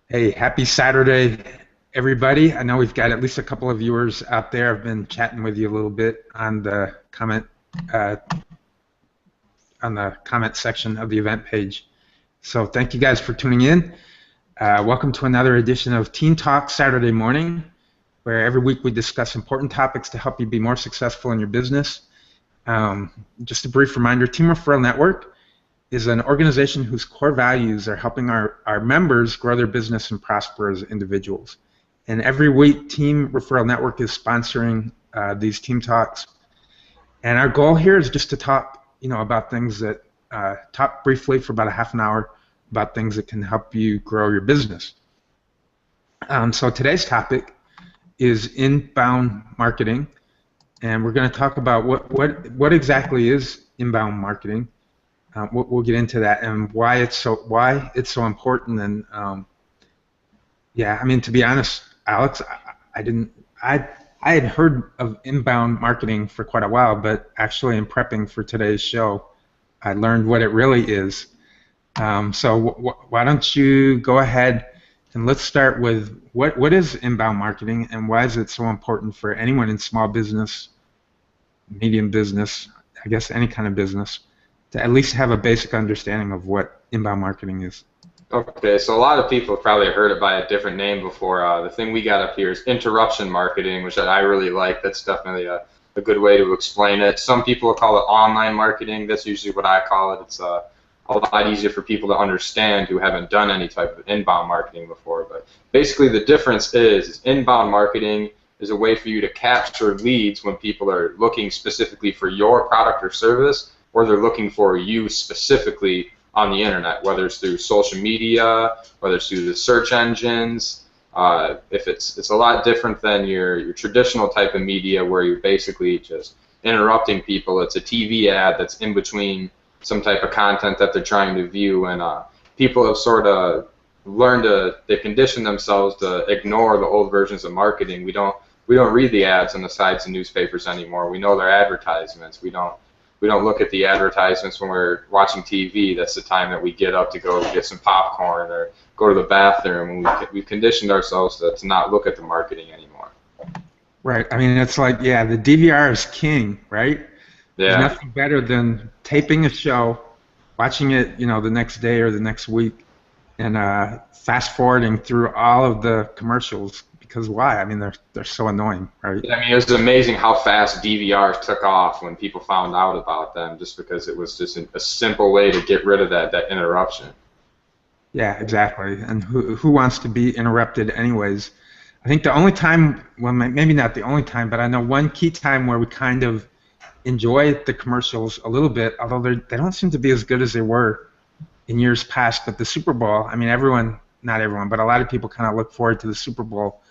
Hey, happy Saturday, everybody. I know we've got at least a couple of viewers out there. I've been chatting with you a little bit uh, on the comment section of the event page. So thank you guys for tuning in. Welcome to another edition of Teen Talk Saturday morning, where every week we discuss important topics to help you be more successful in your business. Just a brief reminder, Team Referral Network is an organization whose core values are helping our members grow their business and prosper as individuals. And every week, Team Referral Network is sponsoring these team talks. And our goal here is just to talk, about things that, talk briefly for about a half an hour about things that can help you grow your business. So today's topic is inbound marketing, and we're going to talk about what exactly is inbound marketing. We'll get into that and why it's so important. And yeah, I mean, to be honest, Alex, I didn't I had heard of inbound marketing for quite a while, but actually in prepping for today's show, I learned what it really is. So why don't you go ahead and let's start with what is inbound marketing and why is it so important for anyone in small business, medium business, I guess any kind of business, to at least have a basic understanding of what inbound marketing is. Okay, so a lot of people have probably heard it by a different name before. The thing we got up here is interruption marketing, which I really like. That's definitely a good way to explain it. Some people call it online marketing. That's usually what I call it. It's a lot easier for people to understand who haven't done any type of inbound marketing before. But basically the difference is inbound marketing is a way for you to capture leads when people are looking specifically for your product or service, or they're looking for you specifically on the internet, whether it's through social media, whether it's through the search engines. If it's a lot different than your traditional type of media where you're basically just interrupting people. It's a TV ad that's in between some type of content that they're trying to view, and people have sort of learned they condition themselves to ignore the old versions of marketing. We don't read the ads on the sides of newspapers anymore. We know they're advertisements. We don't look at the advertisements when we're watching TV. That's the time that we get up to go get some popcorn or go to the bathroom. We've conditioned ourselves to not look at the marketing anymore. Right. I mean, it's like, yeah, the DVR is king, right? There's Yeah. nothing better than taping a show, watching it, the next day or the next week, and fast forwarding through all of the commercials. Because why? I mean, they're so annoying, right? I mean, it was amazing how fast DVRs took off when people found out about them, just because it was just a simple way to get rid of that interruption. Yeah, exactly. And who wants to be interrupted anyways? I think the only time, well, maybe not the only time, but I know one key time where we kind of enjoy the commercials a little bit, although they don't seem to be as good as they were in years past. But the Super Bowl, I mean, not everyone, but a lot of people kind of look forward to the Super Bowl,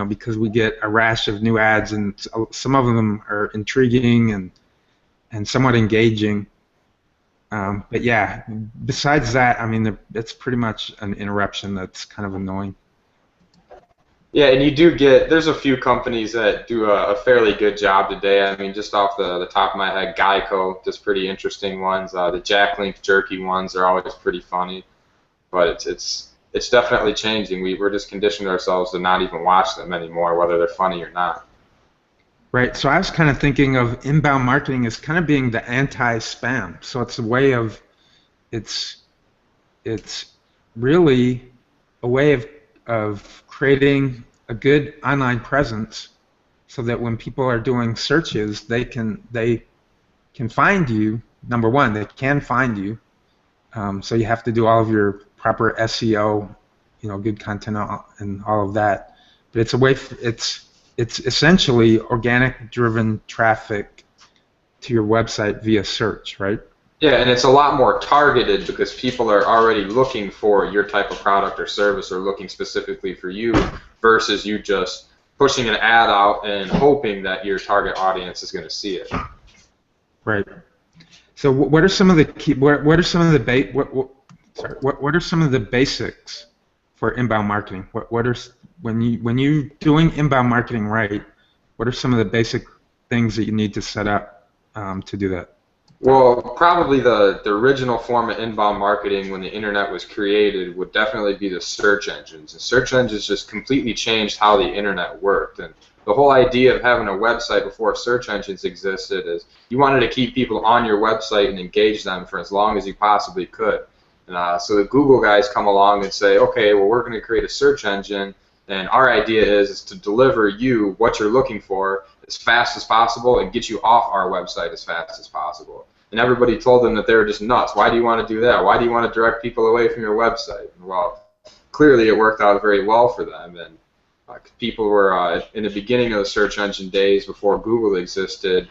because we get a rash of new ads, and some of them are intriguing and somewhat engaging. But yeah, besides that, I mean, it's pretty much an interruption that's kind of annoying. Yeah, and you do there's a few companies that do a fairly good job today. I mean, just off the top of my head, Geico does pretty interesting ones. The Jack Link Jerky ones are always pretty funny, but it's definitely changing. We're just conditioned ourselves to not even watch them anymore, whether they're funny or not. Right. So I was kind of thinking of inbound marketing as kind of being the anti-spam. So it's a way of it's it's really a way of creating a good online presence so that when people are doing searches, they can find you. Number one, they can find you. So you have to do all of your proper SEO, good content and all of that. But it's a way. It's essentially organic driven traffic to your website via search, right? Yeah, and it's a lot more targeted because people are already looking for your type of product or service or looking specifically for you versus you just pushing an ad out and hoping that your target audience is going to see it. Right. So what are some of the key? What are some of the sorry, what are some of the basics for inbound marketing? What are when you doing inbound marketing right? What are some of the basic things that you need to set up to do that? Well, probably the original form of inbound marketing when the internet was created would definitely be the search engines. And search engines just completely changed how the internet worked. And the whole idea of having a website before search engines existed is you wanted to keep people on your website and engage them for as long as you possibly could. And so the Google guys come along and say, okay, well, we're going to create a search engine, and our idea is to deliver you what you're looking for as fast as possible and get you off our website as fast as possible. And everybody told them that they were just nuts. Why do you want to do that? Why do you want to direct people away from your website? Well, clearly it worked out very well for them. And people were, in the beginning of the search engine days before Google existed,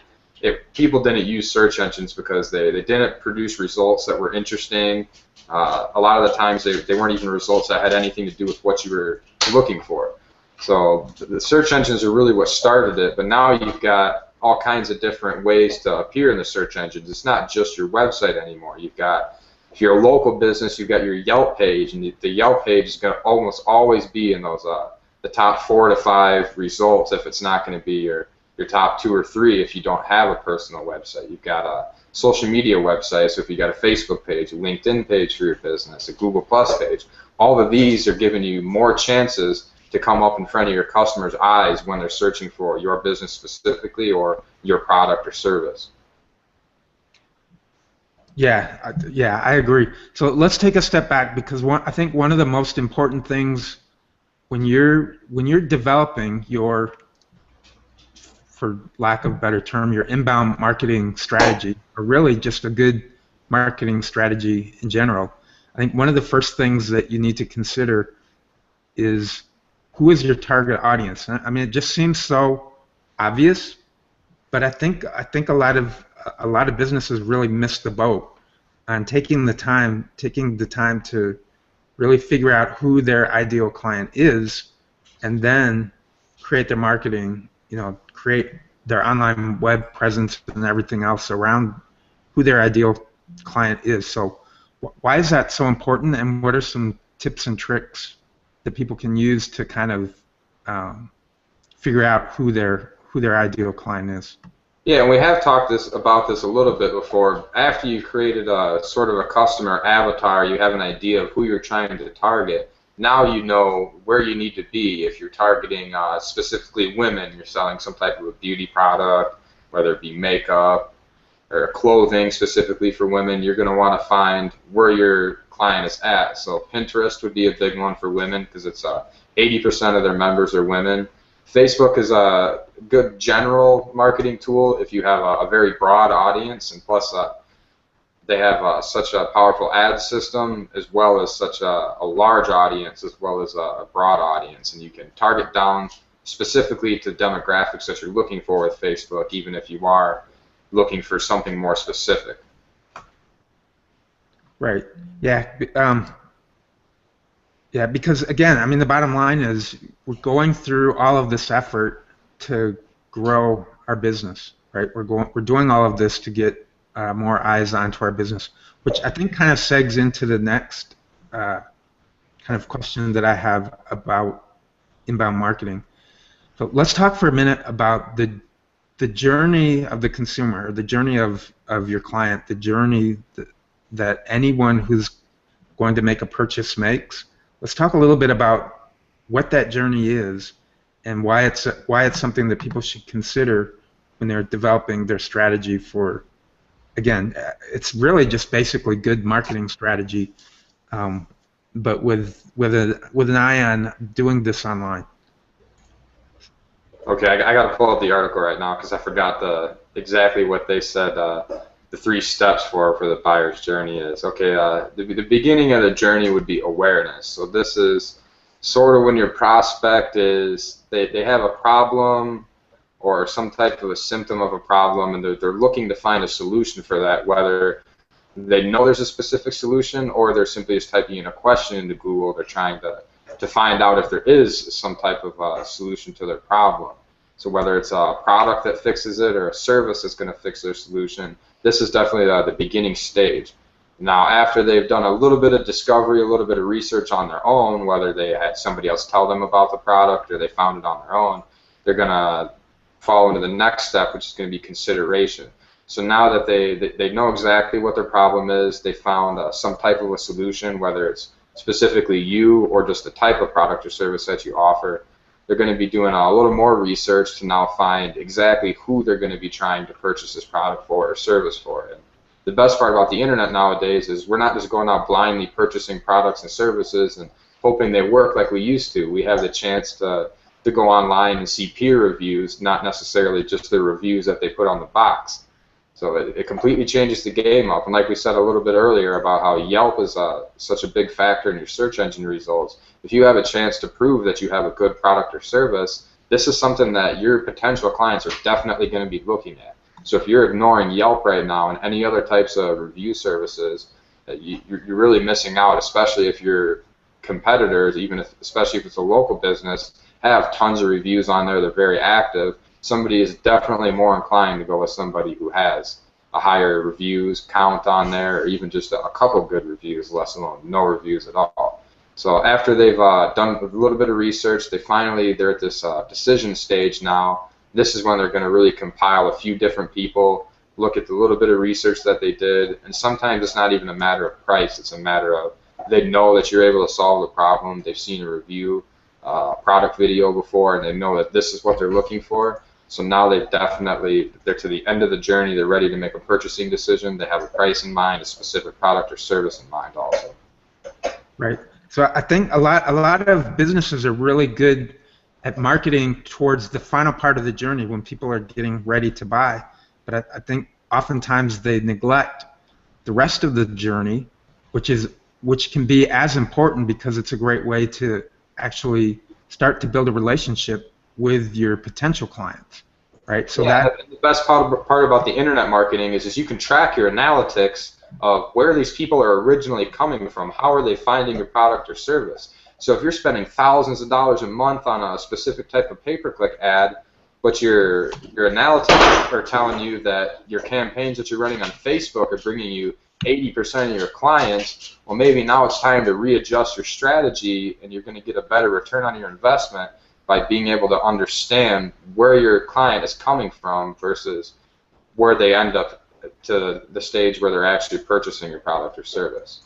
people didn't use search engines because they didn't produce results that were interesting. A lot of the times they weren't even results that had anything to do with what you were looking for. So the search engines are really what started it, but now you've got all kinds of different ways to appear in the search engines. It's not just your website anymore. You've got, if you're a local business, you've got your Yelp page, and the Yelp page is going to almost always be in those the top 4 to 5 results if it's not going to be your top 2 or 3 if you don't have a personal website. You've got a social media website, so if you got a Facebook page, a LinkedIn page for your business, a Google Plus page, all of these are giving you more chances to come up in front of your customers' eyes when they're searching for your business specifically or your product or service. Yeah, I agree. So let's take a step back, because I think one of the most important things when you're developing your, for lack of a better term, your inbound marketing strategy, or really just a good marketing strategy in general, I think one of the first things that you need to consider is who is your target audience. I mean, it just seems so obvious, but I think a lot of businesses really miss the boat on taking the time to really figure out who their ideal client is, and then create their marketing, create their online web presence and everything else around who their ideal client is. So why is that so important, and what are some tips and tricks that people can use to kind of figure out who their ideal client is? Yeah, and we have talked about this a little bit before. After you've created a sort of a customer avatar, you have an idea of who you're trying to target. Now you know where you need to be. If you're targeting specifically women, you're selling some type of a beauty product, whether it be makeup or clothing specifically for women, you're going to want to find where your client is at. So Pinterest would be a big one for women because it's 80% of their members are women. Facebook is a good general marketing tool if you have a very broad audience, and plus they have such a powerful ad system, as well as such a large audience, as well as a broad audience, and you can target down specifically to demographics that you're looking for with Facebook, even if you are looking for something more specific. Right. Yeah. Yeah, because again, I mean, the bottom line is we're going through all of this effort to grow our business, right? We're doing all of this to get more eyes onto our business, which I think kind of segs into the next kind of question that I have about inbound marketing. So let's talk for a minute about the journey of the consumer, the journey of your client, the journey that anyone who's going to make a purchase makes. Let's talk a little bit about what that journey is and why it's something that people should consider when they're developing their strategy for. Again, it's really just basically good marketing strategy, but with an eye on doing this online. Okay, I got to pull up the article right now because I forgot exactly what they said. The 3 steps for the buyer's journey is. Okay, the beginning of the journey would be awareness. So this is sort of when your prospect is, they have a problem or some type of a symptom of a problem, and they're looking to find a solution for that, whether they know there's a specific solution or they're simply just typing in a question into Google. They're trying to find out if there is some type of solution to their problem. So whether it's a product that fixes it or a service that's going to fix their solution, this is definitely the beginning stage. Now, after they've done a little bit of discovery, a little bit of research on their own, whether they had somebody else tell them about the product or they found it on their own, they're going to fall into the next step, which is going to be consideration. So now that they know exactly what their problem is, they found some type of a solution, whether it's specifically you or just the type of product or service that you offer, they're going to be doing a little more research to now find exactly who they're going to be trying to purchase this product for or service for. And the best part about the internet nowadays is we're not just going out blindly purchasing products and services and hoping they work like we used to. We have the chance to go online and see peer reviews, not necessarily just the reviews that they put on the box. So it completely changes the game up. And like we said a little bit earlier about how Yelp is such a big factor in your search engine results, if you have a chance to prove that you have a good product or service, this is something that your potential clients are definitely going to be looking at. So if you're ignoring Yelp right now and any other types of review services, you're really missing out, especially if your competitors, especially if it's a local business, have tons of reviews on there, they're very active. Somebody is definitely more inclined to go with somebody who has a higher reviews count on there, or even just a couple good reviews, less alone no reviews at all. So after they've done a little bit of research, they're at this decision stage now. This is when they're going to really compile a few different people, look at the little bit of research that they did, and sometimes it's not even a matter of price, it's a matter of they know that you're able to solve the problem, they've seen a review, product video before, and they know that this is what they're looking for. So now they're to the end of the journey, they're ready to make a purchasing decision, they have a price in mind, a specific product or service in mind also. Right. So I think a lot of businesses are really good at marketing towards the final part of the journey when people are getting ready to buy. But I think oftentimes they neglect the rest of the journey, which can be as important because it's a great way to actually start to build a relationship with your potential clients, right? So the best part about the internet marketing is you can track your analytics of where these people are originally coming from, how are they finding your product or service. So if you're spending thousands of dollars a month on a specific type of pay-per-click ad, but your analytics are telling you that your campaigns that you're running on Facebook are bringing you 80% of your clients, well, maybe now it's time to readjust your strategy and you're going to get a better return on your investment by being able to understand where your client is coming from versus where they end up to the stage where they're actually purchasing your product or service.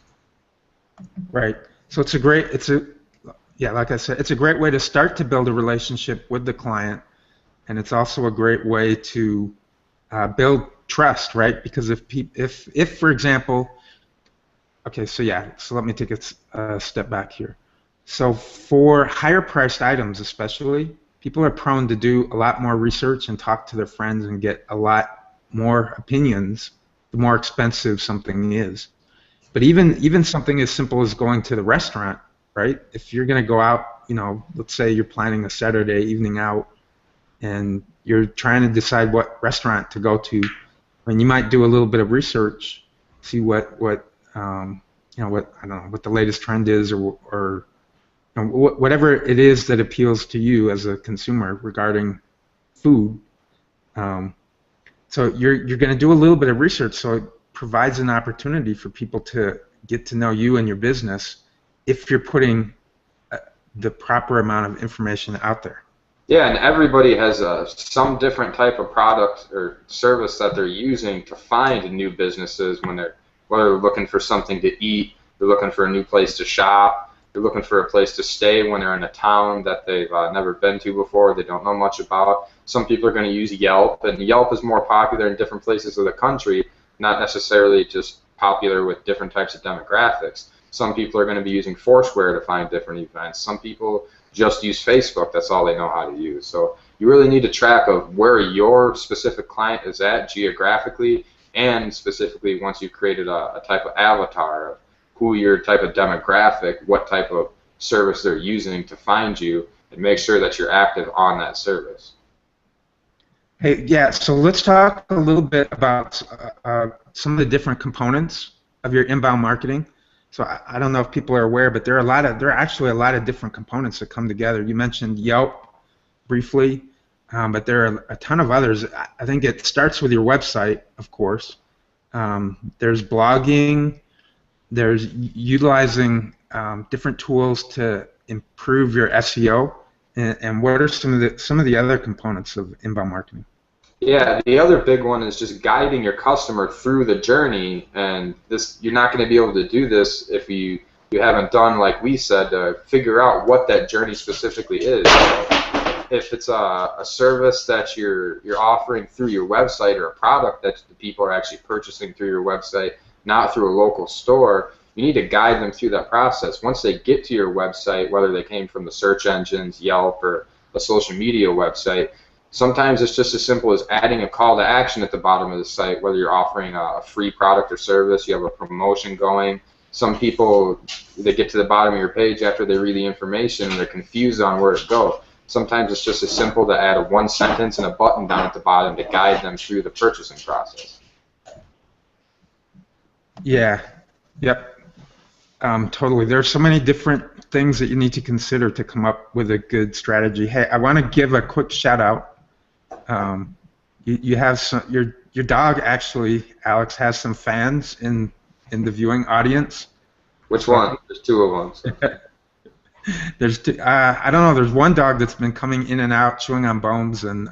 Right. So like I said, it's a great way to start to build a relationship with the client, and it's also a great way to build trust, right? Because if for example, so let me take a step back here. So for higher priced items especially, people are prone to do a lot more research and talk to their friends and get a lot more opinions the more expensive something is. But even something as simple as going to the restaurant, right? If you're going to go out, let's say you're planning a Saturday evening out and you're trying to decide what restaurant to go to, and you might do a little bit of research, see what the latest trend is, or whatever it is that appeals to you as a consumer regarding food. So you're going to do a little bit of research, so it provides an opportunity for people to get to know you and your business if you're putting the proper amount of information out there. Yeah, and everybody has some different type of product or service that they're using to find new businesses whether they're looking for something to eat, they're looking for a new place to shop, they're looking for a place to stay when they're in a town that they've never been to before, they don't know much about. Some people are going to use Yelp, and Yelp is more popular in different places of the country, not necessarily just popular with different types of demographics. Some people are going to be using Foursquare to find different events. Some people just use Facebook, that's all they know how to use. So you really need to track of where your specific client is at geographically, and specifically once you've created a type of avatar of who your type of demographic, what type of service they're using to find you, and make sure that you're active on that service. Hey, yeah, so let's talk a little bit about some of the different components of your inbound marketing. So I don't know if people are aware, but there are actually a lot of different components that come together. You mentioned Yelp briefly, but there are a ton of others. I think it starts with your website, of course. There's blogging. There's utilizing different tools to improve your SEO. And what are some of the other components of inbound marketing? Yeah, the other big one is just guiding your customer through the journey, and this you're not going to be able to do this if you haven't done like we said to figure out what that journey specifically is. If it's a service that you're offering through your website or a product that the people are actually purchasing through your website, not through a local store, you need to guide them through that process. Once they get to your website, whether they came from the search engines, Yelp, or a social media website, sometimes it's just as simple as adding a call to action at the bottom of the site, whether you're offering a free product or service, you have a promotion going. Some people, they get to the bottom of your page after they read the information and they're confused on where to go. Sometimes it's just as simple to add a one sentence and a button down at the bottom to guide them through the purchasing process. Yeah. Yep. Totally. There are so many different things that you need to consider to come up with a good strategy. Hey, I want to give a quick shout out. You have some, your dog actually, Alex, has some fans in the viewing audience. Which one? There's two of them. So. There's two, I don't know. There's one dog that's been coming in and out, chewing on bones, and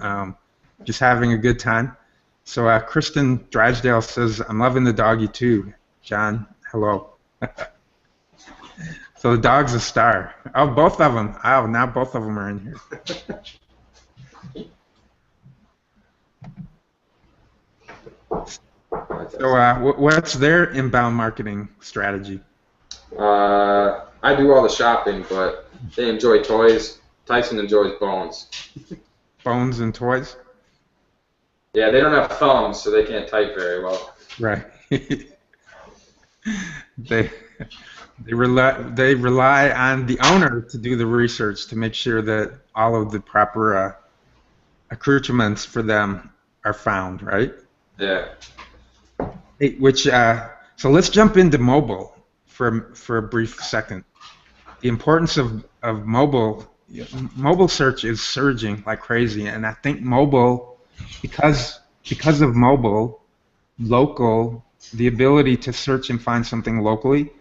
just having a good time. So Kristen Drysdale says, "I'm loving the doggy too." John, hello. So the dog's a star. Oh, both of them. Oh, now both of them are in here. So what's their inbound marketing strategy? I do all the shopping, but they enjoy toys. Tyson enjoys bones. Bones and toys? Yeah, they don't have thumbs, so they can't type very well. Right. They rely on the owner to do the research to make sure that all of the proper accoutrements for them are found, right? Yeah. Hey, so let's jump into mobile for a brief second. The importance of mobile search is surging like crazy, and I think mobile, because of mobile, the ability to search and find something locally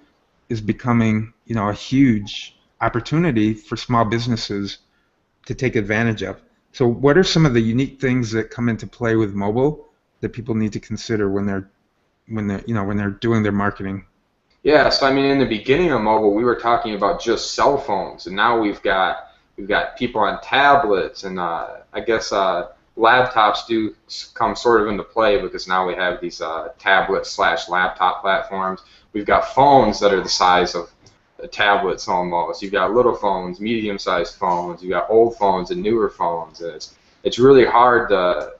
is becoming, a huge opportunity for small businesses to take advantage of. So what are some of the unique things that come into play with mobile that people need to consider when they're doing their marketing? Yeah, so I mean, in the beginning of mobile, we were talking about just cell phones, and now we've got people on tablets, and I guess laptops do come sort of into play because now we have these tablet/laptop platforms. We've got phones that are the size of tablets almost. You've got little phones, medium-sized phones. You've got old phones and newer phones. And it's really hard to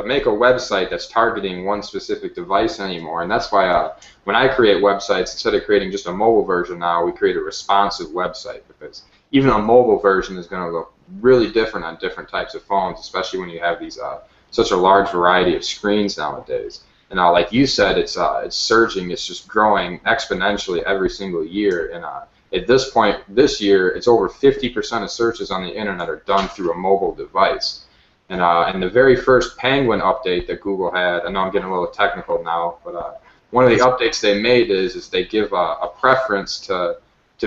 make a website that's targeting one specific device anymore. And that's why when I create websites, instead of creating just a mobile version now, we create a responsive website, because even a mobile version is going to look really different on different types of phones, especially when you have these such a large variety of screens nowadays. And like you said, it's surging. It's just growing exponentially every single year. And at this point, this year, it's over 50% of searches on the internet are done through a mobile device. And the very first Penguin update that Google had, I know I'm getting a little technical now, but one of the updates they made is they give a preference to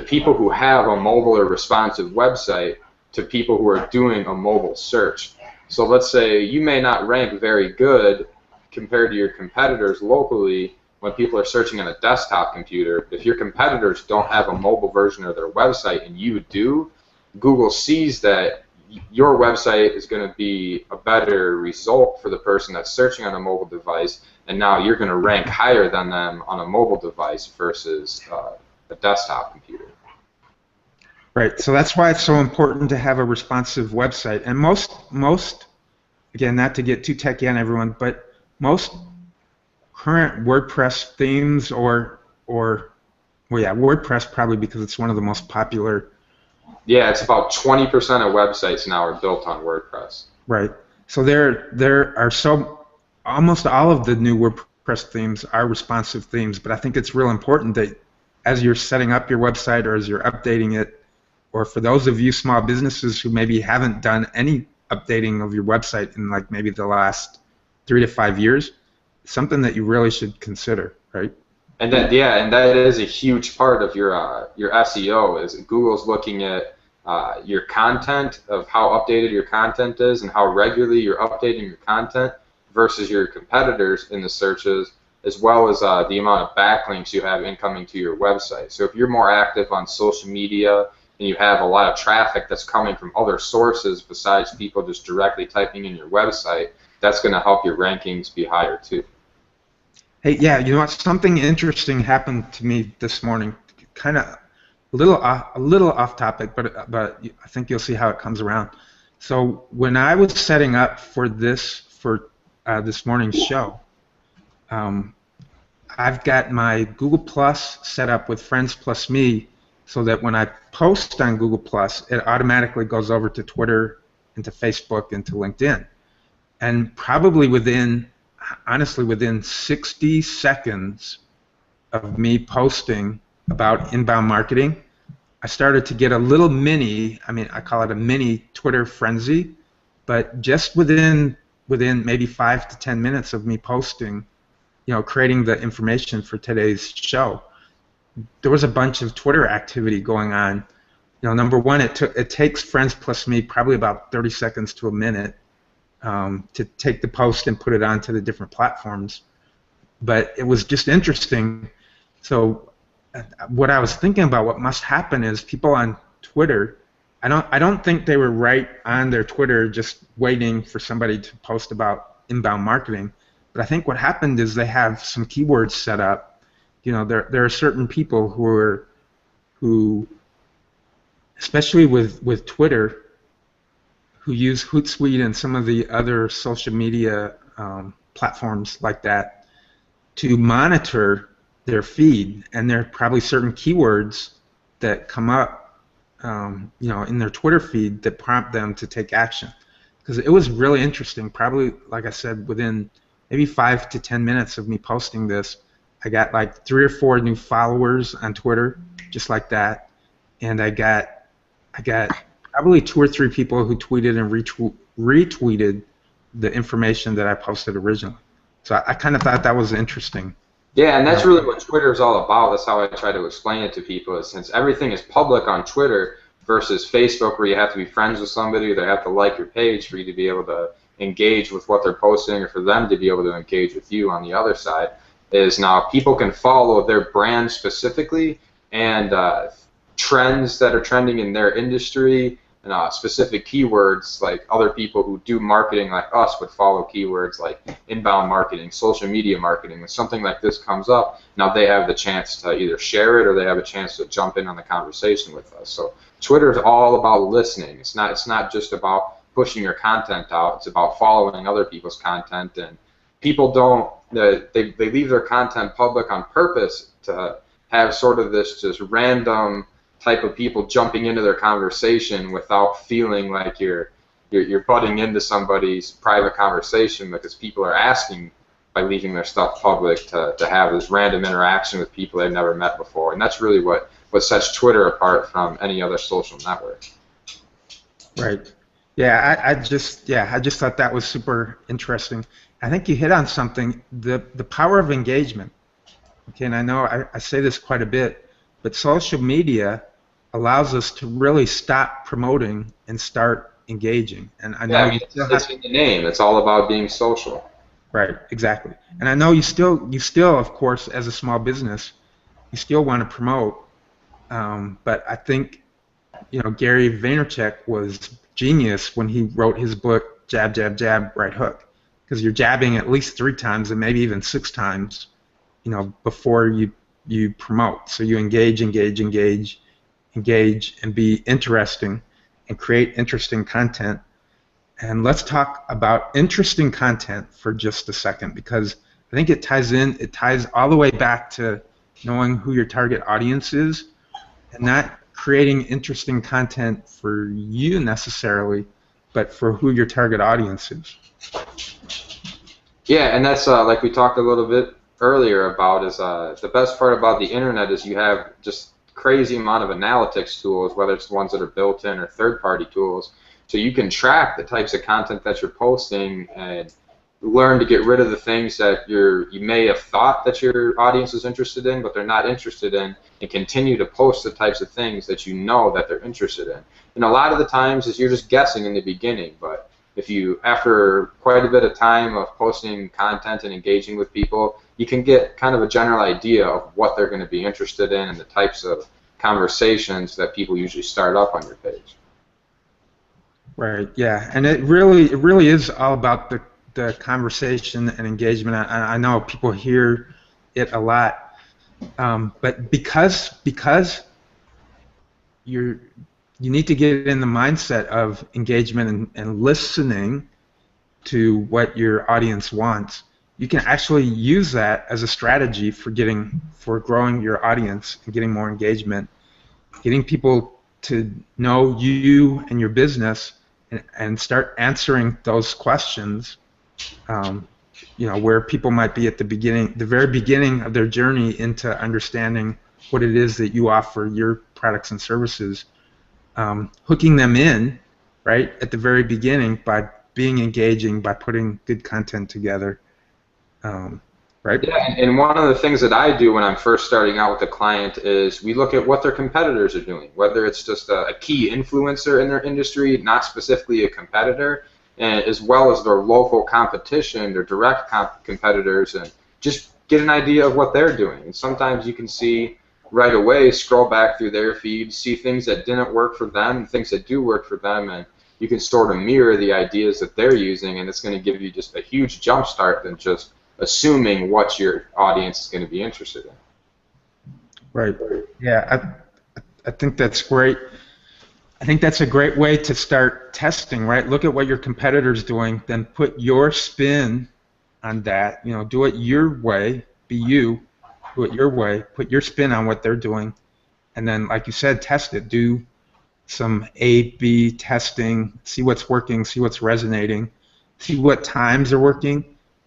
people who have a mobile or responsive website to people who are doing a mobile search. So let's say you may not rank very good compared to your competitors locally when people are searching on a desktop computer. If your competitors don't have a mobile version of their website and you do, Google sees that your website is going to be a better result for the person that's searching on a mobile device, and now you're going to rank higher than them on a mobile device versus a desktop computer. Right, so that's why it's so important to have a responsive website. And most, again, not to get too techy on everyone, but most current WordPress themes WordPress probably, because it's one of the most popular. Yeah, it's about 20% of websites now are built on WordPress. Right. So there are almost all of the new WordPress themes are responsive themes, but I think it's real important that as you're setting up your website or as you're updating it, or for those of you small businesses who maybe haven't done any updating of your website in like maybe the last 3 to 5 years, something that you really should consider, right? And that is a huge part of your SEO. Is Google's looking at your content, of how updated your content is and how regularly you're updating your content versus your competitors in the searches, as well as the amount of backlinks you have incoming to your website. So if you're more active on social media and you have a lot of traffic that's coming from other sources besides people just directly typing in your website, that's going to help your rankings be higher too. Hey, yeah, you know what? Something interesting happened to me this morning. Kind of a little off topic, but I think you'll see how it comes around. So when I was setting up for this morning's show, I've got my Google Plus set up with Friends Plus Me, so that when I post on Google Plus, it automatically goes over to Twitter, into Facebook, into LinkedIn, and probably honestly, within 60 seconds of me posting about inbound marketing, I started to get a little I call it a mini Twitter frenzy, but just within maybe 5 to 10 minutes of me posting, creating the information for today's show, there was a bunch of Twitter activity going on. Number one, it takes Friends Plus Me probably about 30 seconds to a minute to take the post and put it onto the different platforms. But it was just interesting. So what I was thinking about, what must happen is people on Twitter, I don't think they were right on their Twitter just waiting for somebody to post about inbound marketing. But I think what happened is they have some keywords set up. There are certain people who especially with Twitter, who use Hootsuite and some of the other social media platforms like that to monitor their feed, and there are probably certain keywords that come up, in their Twitter feed that prompt them to take action. Because it was really interesting. Probably, like I said, within maybe 5 to 10 minutes of me posting this, I got like 3 or 4 new followers on Twitter, just like that, and I got probably 2 or 3 people who tweeted and retweeted the information that I posted originally. So I kind of thought that was interesting. Yeah, and that's really what Twitter is all about. That's how I try to explain it to people, is since everything is public on Twitter versus Facebook, where you have to be friends with somebody, or they have to like your page for you to be able to engage with what they're posting, or for them to be able to engage with you on the other side, is now people can follow their brand specifically and trends that are trending in their industry, and specific keywords, like other people who do marketing like us would follow keywords like inbound marketing, social media marketing. When something like this comes up, now they have the chance to either share it or they have a chance to jump in on the conversation with us. So Twitter is all about listening. It's not just about pushing your content out. It's about following other people's content, and people don't, they leave their content public on purpose to have sort of this just random type of people jumping into their conversation without feeling like you're butting into somebody's private conversation, because people are asking, by leaving their stuff public, to have this random interaction with people they've never met before. And that's really what sets Twitter apart from any other social network. Right. Yeah, I just thought that was super interesting. I think you hit on something, the power of engagement. Okay, and I know I say this quite a bit, but social media allows us to really stop promoting and start engaging. And I know it's in the name. It's all about being social. Right, exactly. And I know you still, of course, as a small business, you still want to promote. But I think, Gary Vaynerchuk was genius when he wrote his book, Jab, Jab, Jab, Right Hook, because you're jabbing at least 3 times and maybe even 6 times, before you promote. So you engage, and be interesting, and create interesting content. And let's talk about interesting content for just a second, because I think it ties all the way back to knowing who your target audience is, and not creating interesting content for you necessarily, but for who your target audience is. Yeah, and that's like we talked a little bit earlier about, is the best part about the internet is you have just crazy amount of analytics tools, whether it's the ones that are built in or third-party tools, so you can track the types of content that you're posting and learn to get rid of the things that you may have thought that your audience is interested in, but they're not interested in, and continue to post the types of things that you know that they're interested in. And a lot of the times is you're just guessing in the beginning, but if you, after quite a bit of time of posting content and engaging with people, you can get kind of a general idea of what they're going to be interested in and the types of conversations that people usually start up on your page. Right. Yeah, and it really is all about the conversation and engagement. I know people hear it a lot, but because you need to get in the mindset of engagement and listening to what your audience wants, you can actually use that as a strategy for growing your audience and getting more engagement, getting people to know you and your business, and start answering those questions. Where people might be at the very beginning of their journey into understanding what it is that you offer, your products and services, hooking them in right at the very beginning by being engaging, by putting good content together. Right? Yeah, and one of the things that I do when I'm first starting out with a client is we look at what their competitors are doing, whether it's just a key influencer in their industry, not specifically a competitor, and as well as their local competition, their direct competitors, and just get an idea of what they're doing. And sometimes you can see right away, scroll back through their feed, see things that didn't work for them and things that do work for them, and you can sort of mirror the ideas that they're using, and it's going to give you just a huge jump start than just assuming what your audience is going to be interested in. Right. Yeah, I think that's great. I think that's a great way to start testing, right? Look at what your competitor's doing, then put your spin on that. Do it your way. Be you. Do it your way. Put your spin on what they're doing, and then, like you said, test it. Do some A/B testing. See what's working. See what's resonating. See what times are working.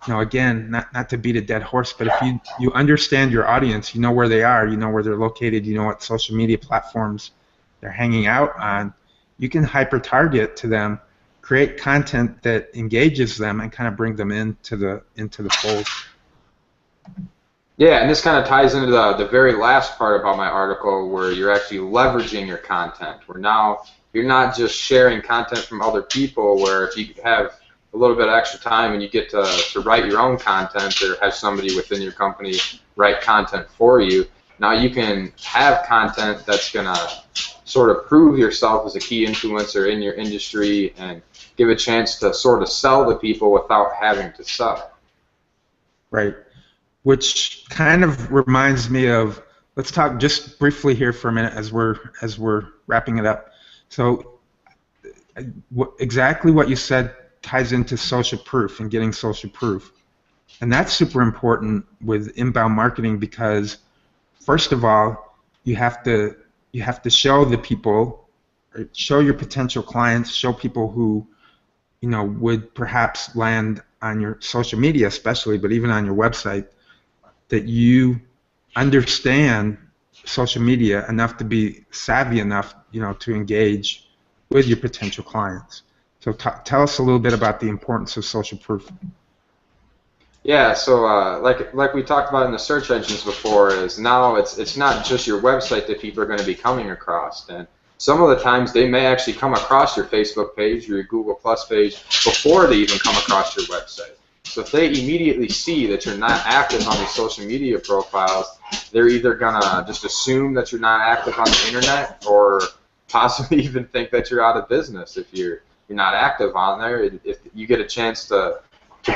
Again, not to beat a dead horse, but if you understand your audience, you know where they are, you know where they're located, you know what social media platforms they're hanging out on, you can hyper-target to them, create content that engages them, and kind of bring them into the fold. Yeah, and this kind of ties into the very last part about my article, where you're actually leveraging your content, where now you're not just sharing content from other people, where if you have a little bit of extra time and you get to write your own content or have somebody within your company write content for you, now you can have content that's going to sort of prove yourself as a key influencer in your industry and give a chance to sort of sell to people without having to sell. Right. Which kind of reminds me of, let's talk just briefly here for a minute as we're wrapping it up. So exactly what you said ties into social proof and getting social proof. And that's super important with inbound marketing because, first of all, you have to show the people, show your potential clients, show people who would perhaps land on your social media especially, but even on your website, that you understand social media enough to be savvy enough to engage with your potential clients. So tell us a little bit about the importance of social proof. Yeah, so like we talked about in the search engines before, is now it's not just your website that people are going to be coming across, and some of the times they may actually come across your Facebook page or your Google Plus page before they even come across your website. So if they immediately see that you're not active on these social media profiles, they're either gonna just assume that you're not active on the internet, or possibly even think that you're out of business if you're not active on there. If you get a chance to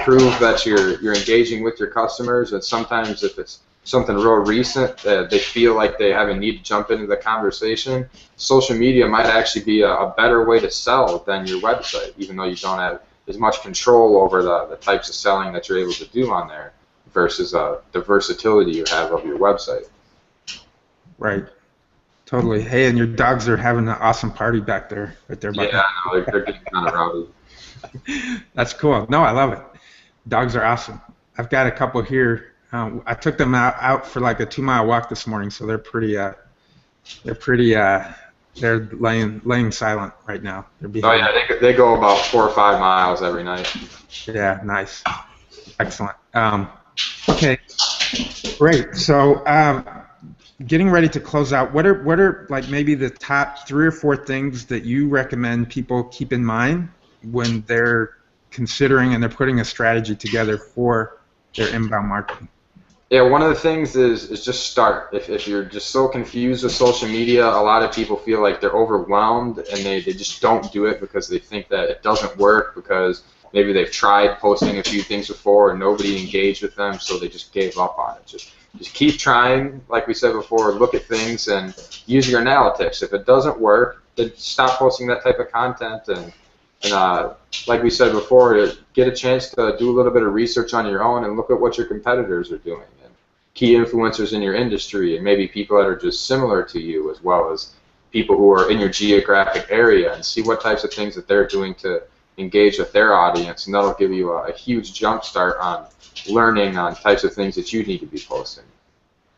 prove that you're engaging with your customers, and sometimes if it's something real recent that they feel like they have a need to jump into the conversation, social media might actually be a better way to sell than your website, even though you don't have as much control over the types of selling that you're able to do on there versus the versatility you have of your website. Right. Totally. Hey, and your dogs are having an awesome party back there, right there. Yeah, I know, they're getting kind of rowdy. That's cool. No, I love it. Dogs are awesome. I've got a couple here. I took them out for like a 2-mile walk this morning, so they're laying silent right now. Oh yeah, they go about 4 or 5 miles every night. Yeah, nice. Excellent. Okay, great. So getting ready to close out, what are like maybe the top 3 or 4 things that you recommend people keep in mind when they're considering and they're putting a strategy together for their inbound marketing? Yeah, one of the things is just start. If you're just so confused with social media, a lot of people feel like they're overwhelmed and they just don't do it because they think that it doesn't work, because maybe they've tried posting a few things before and nobody engaged with them, so they just gave up on it. Just keep trying, like we said before, look at things and use your analytics. If it doesn't work, then stop posting that type of content, and like we said before, get a chance to do a little bit of research on your own and look at what your competitors are doing, and key influencers in your industry, and maybe people that are just similar to you, as well as people who are in your geographic area, and see what types of things that they're doing to engage with their audience, and that'll give you a huge jump start on learning on types of things that you need to be posting.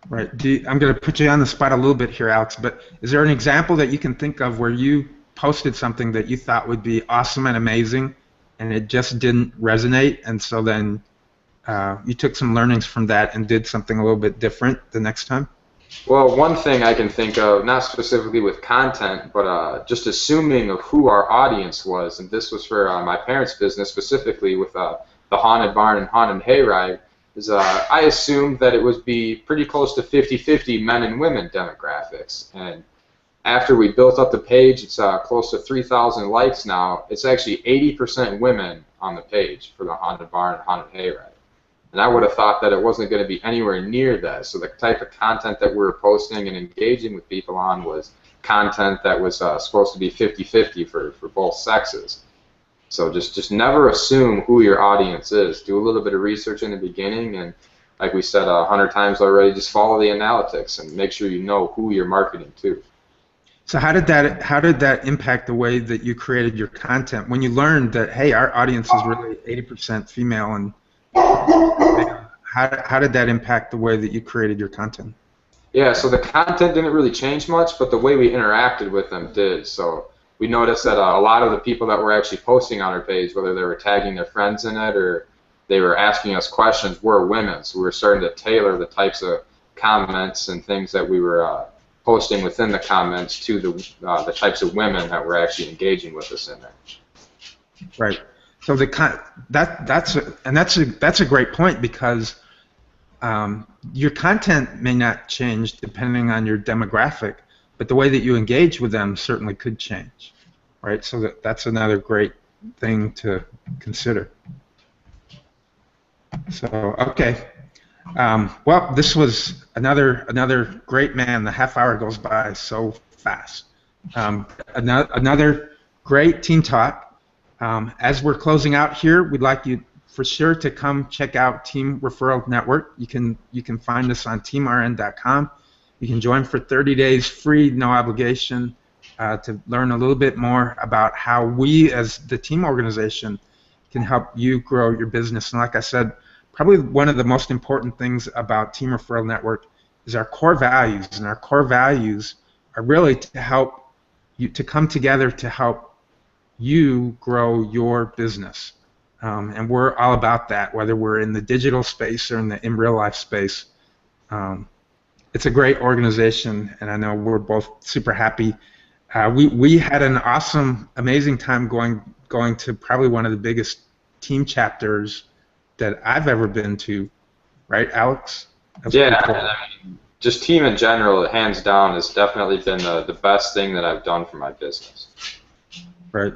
Right. I'm going to put you on the spot a little bit here, Alex, but is there an example that you can think of where you posted something that you thought would be awesome and amazing, and it just didn't resonate, and so then you took some learnings from that and did something a little bit different the next time? Well, one thing I can think of, not specifically with content, but just assuming of who our audience was, and this was for my parents' business, specifically with the Haunted Barn and Haunted Hayride, is I assumed that it would be pretty close to 50-50 men and women demographics. And after we built up the page, it's close to 3,000 likes now. It's actually 80% women on the page for the Haunted Barn and Haunted Hayride. And I would have thought that it wasn't going to be anywhere near that. So the type of content that we were posting and engaging with people on was content that was supposed to be 50-50 for both sexes. So just never assume who your audience is. Do a little bit of research in the beginning, and like we said 100 times already, just follow the analytics and make sure you know who you're marketing to. So how did that impact the way that you created your content when you learned that, hey, our audience is really 80% female, and how did that impact the way that you created your content? Yeah, so the content didn't really change much, but the way we interacted with them did. So we noticed that a lot of the people that were actually posting on our page, whether they were tagging their friends in it or they were asking us questions, were women. So we were starting to tailor the types of comments and things that we were posting within the comments to the types of women that were actually engaging with us in there. Right. So that's a great point, because your content may not change depending on your demographic, but the way that you engage with them certainly could change, right? So that's another great thing to consider. So okay, well, this was another great, man. The half hour goes by so fast. Another great team talk. As we're closing out here, we'd like you for sure to come check out Team Referral Network. You can find us on teamrn.com. You can join for 30 days free, no obligation, to learn a little bit more about how we as the team organization can help you grow your business. And like I said, probably one of the most important things about Team Referral Network is our core values, and our core values are really to help you to come together to help you grow your business. And we're all about that, whether we're in the digital space or in real life space. It's a great organization, and I know we're both super happy. We had an awesome, amazing time going to probably one of the biggest team chapters that I've ever been to, right, Alex? Yeah, cool. I mean, just team in general, hands down, has definitely been the best thing that I've done for my business. Right,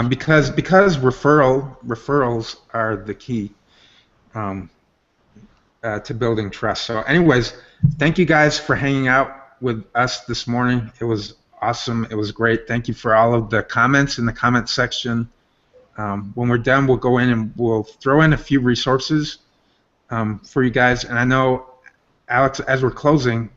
because referrals are the key to building trust. So, anyways, thank you guys for hanging out with us this morning. It was awesome. It was great. Thank you for all of the comments in the comment section. When we're done, we'll go in and we'll throw in a few resources for you guys. And I know, Alex, as we're closing,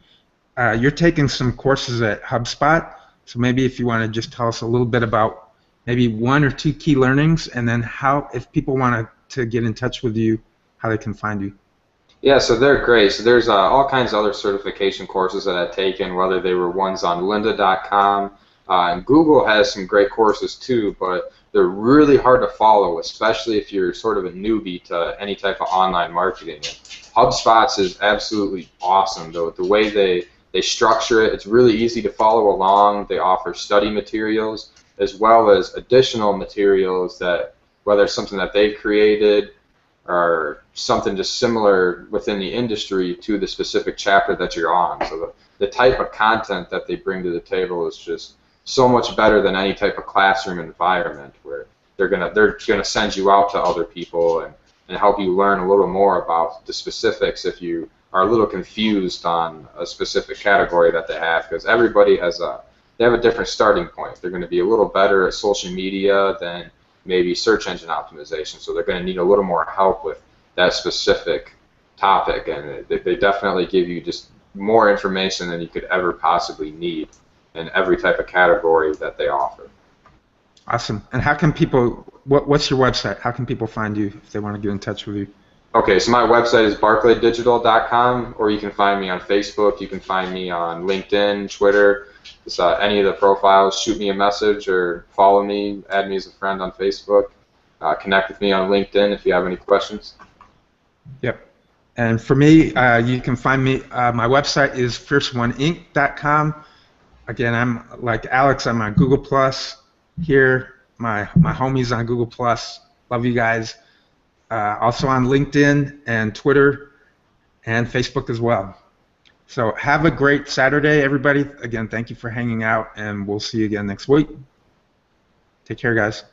you're taking some courses at HubSpot. So maybe if you want to just tell us a little bit about maybe 1 or 2 key learnings, and then how, if people want to get in touch with you, how they can find you. Yeah, so they're great. So there's all kinds of other certification courses that I've taken, whether they were ones on lynda.com, And Google has some great courses too, but they're really hard to follow, especially if you're sort of a newbie to any type of online marketing. And HubSpot's is absolutely awesome, though. The way they structure it, it's really easy to follow along. They offer study materials as well as additional materials that, whether it's something that they've created or something just similar within the industry to the specific chapter that you're on. So the type of content that they bring to the table is just so much better than any type of classroom environment where they're gonna send you out to other people and help you learn a little more about the specifics if you are a little confused on a specific category that they have, because everybody has they have a different starting point. They're going to be a little better at social media than maybe search engine optimization, so they're going to need a little more help with that specific topic, and they definitely give you just more information than you could ever possibly need in every type of category that they offer. Awesome. And how can people, what's your website? How can people find you if they want to get in touch with you? Okay, so my website is barclaydigital.com, or you can find me on Facebook, you can find me on LinkedIn, Twitter, just, any of the profiles. Shoot me a message or follow me, add me as a friend on Facebook, connect with me on LinkedIn if you have any questions. Yep. And for me, you can find me, my website is firstoneinc.com. Again, I'm like Alex, I'm on Google Plus here, my homies on Google Plus. Love you guys. Also on LinkedIn and Twitter and Facebook as well. So have a great Saturday, everybody. Again, thank you for hanging out, and we'll see you again next week. Take care, guys.